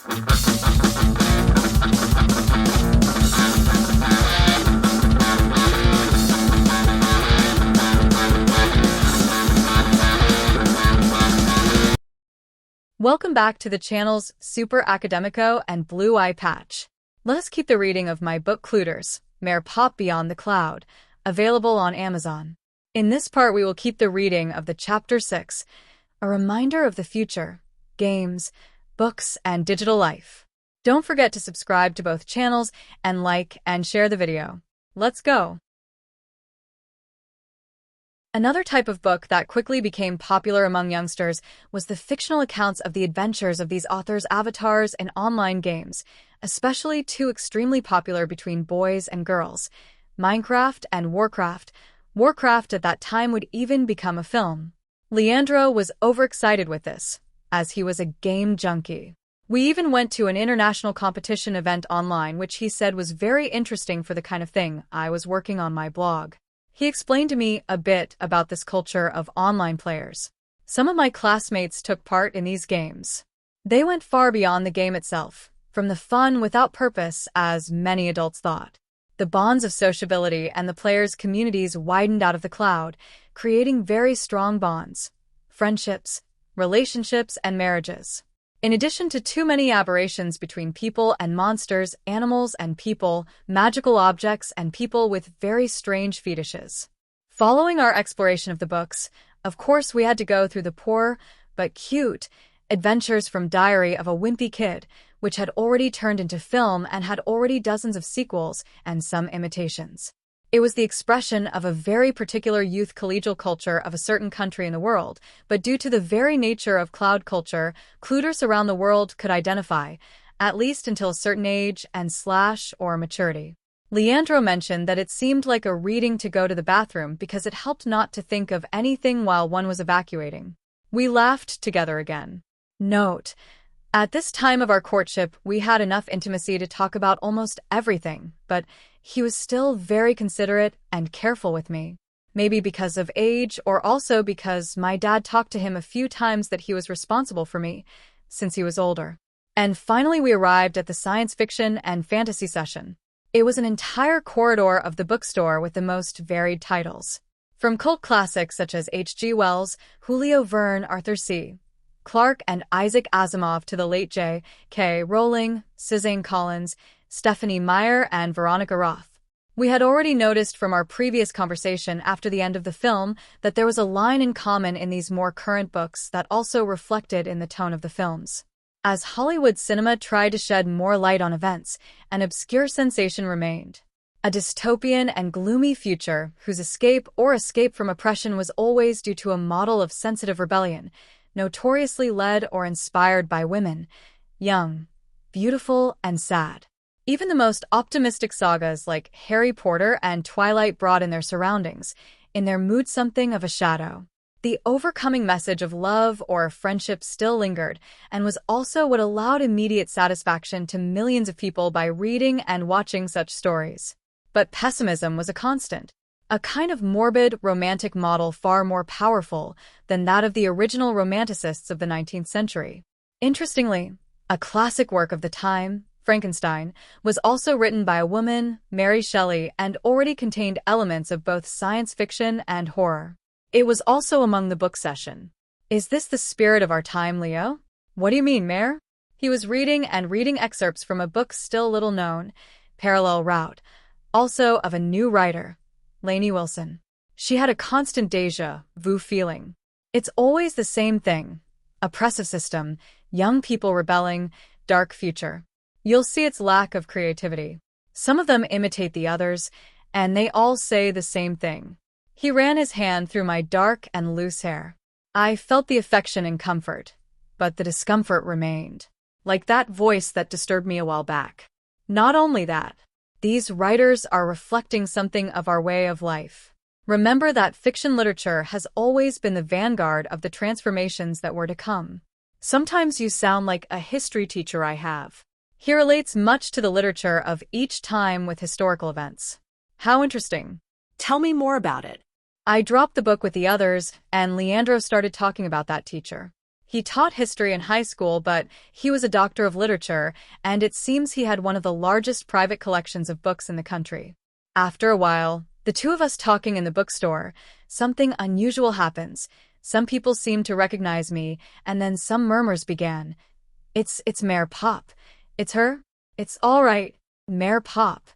Welcome back to the channel's Super Academico and Blue Eye Patch. Let us keep the reading of my book Clueders, Meire Pop Beyond the Cloud, available on Amazon. In this part, we will keep the reading of the Chapter 6, a reminder of the future, games, books, and digital life. Don't forget to subscribe to both channels and like and share the video. Let's go! Another type of book that quickly became popular among youngsters was the fictional accounts of the adventures of these authors' avatars in online games, especially two extremely popular between boys and girls, Minecraft and Warcraft. Warcraft at that time would even become a film. Leandro was overexcited with this, as he was a game junkie. We even went to an international competition event online, which he said was very interesting for the kind of thing I was working on my blog. He explained to me a bit about this culture of online players. Some of my classmates took part in these games. They went far beyond the game itself, from the fun without purpose as many adults thought. The bonds of sociability and the players' communities widened out of the cloud, creating very strong bonds, friendships, relationships, and marriages. In addition to too many aberrations between people and monsters, animals and people, magical objects and people with very strange fetishes. Following our exploration of the books, of course we had to go through the poor, but cute, adventures from Diary of a Wimpy Kid, which had already turned into film and had already dozens of sequels and some imitations. It was the expression of a very particular youth collegial culture of a certain country in the world, but due to the very nature of cloud culture, Clueders around the world could identify, at least until a certain age or maturity. Leandro mentioned that it seemed like a reading to go to the bathroom because it helped not to think of anything while one was evacuating. We laughed together again. Note: at this time of our courtship, we had enough intimacy to talk about almost everything, but he was still very considerate and careful with me. Maybe because of age, or also because my dad talked to him a few times that he was responsible for me, since he was older. And finally we arrived at the science fiction and fantasy session. It was an entire corridor of the bookstore with the most varied titles. From cult classics such as H.G. Wells, Julio Verne, Arthur C. Clarke, and Isaac Asimov to the late J.K. Rowling, Suzanne Collins, Stephanie Meyer, and Veronica Roth. We had already noticed from our previous conversation after the end of the film that there was a line in common in these more current books that also reflected in the tone of the films. As Hollywood cinema tried to shed more light on events, an obscure sensation remained. A dystopian and gloomy future whose escape from oppression was always due to a model of sensitive rebellion, notoriously led or inspired by women, young, beautiful, and sad. Even the most optimistic sagas like Harry Potter and Twilight brought in their surroundings, in their mood something of a shadow. The overcoming message of love or friendship still lingered, and was also what allowed immediate satisfaction to millions of people by reading and watching such stories. But pessimism was a constant. A kind of morbid, romantic model far more powerful than that of the original romanticists of the 19th century. Interestingly, a classic work of the time, Frankenstein, was also written by a woman, Mary Shelley, and already contained elements of both science fiction and horror. It was also among the book session. Is this the spirit of our time, Leo? What do you mean, Meire? He was reading excerpts from a book still little known, Parallel Route, also of a new writer, Lainey Wilson. She had a constant déjà vu feeling. It's always the same thing. Oppressive system, young people rebelling, dark future. You'll see its lack of creativity. Some of them imitate the others, and they all say the same thing. He ran his hand through my dark and loose hair. I felt the affection and comfort, but the discomfort remained, like that voice that disturbed me a while back. Not only that, these writers are reflecting something of our way of life. Remember that fiction literature has always been the vanguard of the transformations that were to come. Sometimes you sound like a history teacher I have. He relates much to the literature of each time with historical events. How interesting. Tell me more about it. I dropped the book with the others, and Leandro started talking about that teacher. He taught history in high school, but he was a doctor of literature, and it seems he had one of the largest private collections of books in the country. After a while, the two of us talking in the bookstore, something unusual happens. Some people seemed to recognize me, and then some murmurs began. It's Meire Pop. It's her? It's all right, Meire Pop.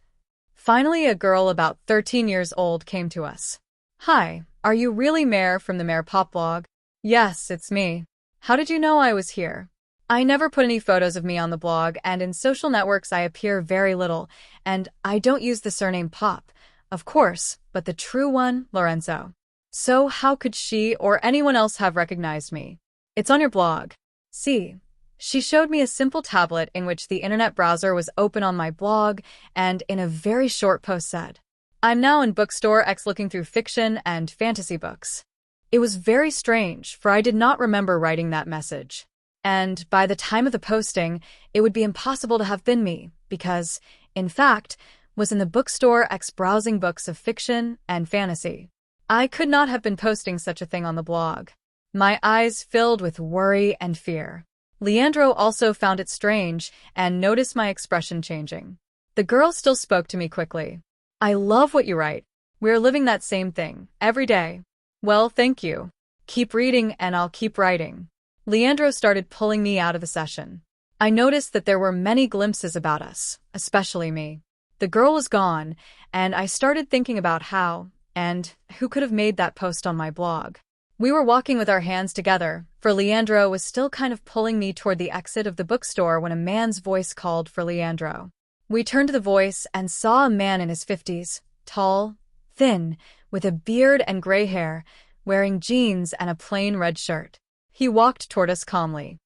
Finally, a girl about 13 years old came to us. Hi, are you really Meire from the Meire Pop blog? Yes, it's me. How did you know I was here? I never put any photos of me on the blog, and in social networks I appear very little, and I don't use the surname Pop, of course, but the true one, Lorenzo. So how could she or anyone else have recognized me? It's on your blog. See. She showed me a simple tablet in which the internet browser was open on my blog, and in a very short post said, I'm now in Bookstore X looking through fiction and fantasy books. It was very strange, for I did not remember writing that message. And by the time of the posting, it would be impossible to have been me, because, in fact, was in the Bookstore X browsing books of fiction and fantasy. I could not have been posting such a thing on the blog. My eyes filled with worry and fear. Leandro also found it strange and noticed my expression changing. The girl still spoke to me quickly. I love what you write. We're living that same thing, every day. Well, thank you. Keep reading and I'll keep writing. Leandro started pulling me out of the session. I noticed that there were many glimpses about us, especially me. The girl was gone, and I started thinking about how and who could have made that post on my blog. We were walking with our hands together, for Leandro was still kind of pulling me toward the exit of the bookstore when a man's voice called for Leandro. We turned to the voice and saw a man in his 50s, tall, thin, with a beard and gray hair, wearing jeans and a plain red shirt. He walked toward us calmly.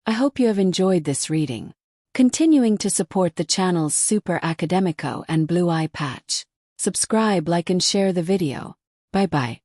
I hope you have enjoyed this reading. Continuing to support the channel's Super Academico and Blue Eye Patch. Subscribe, like and share the video. Bye-bye.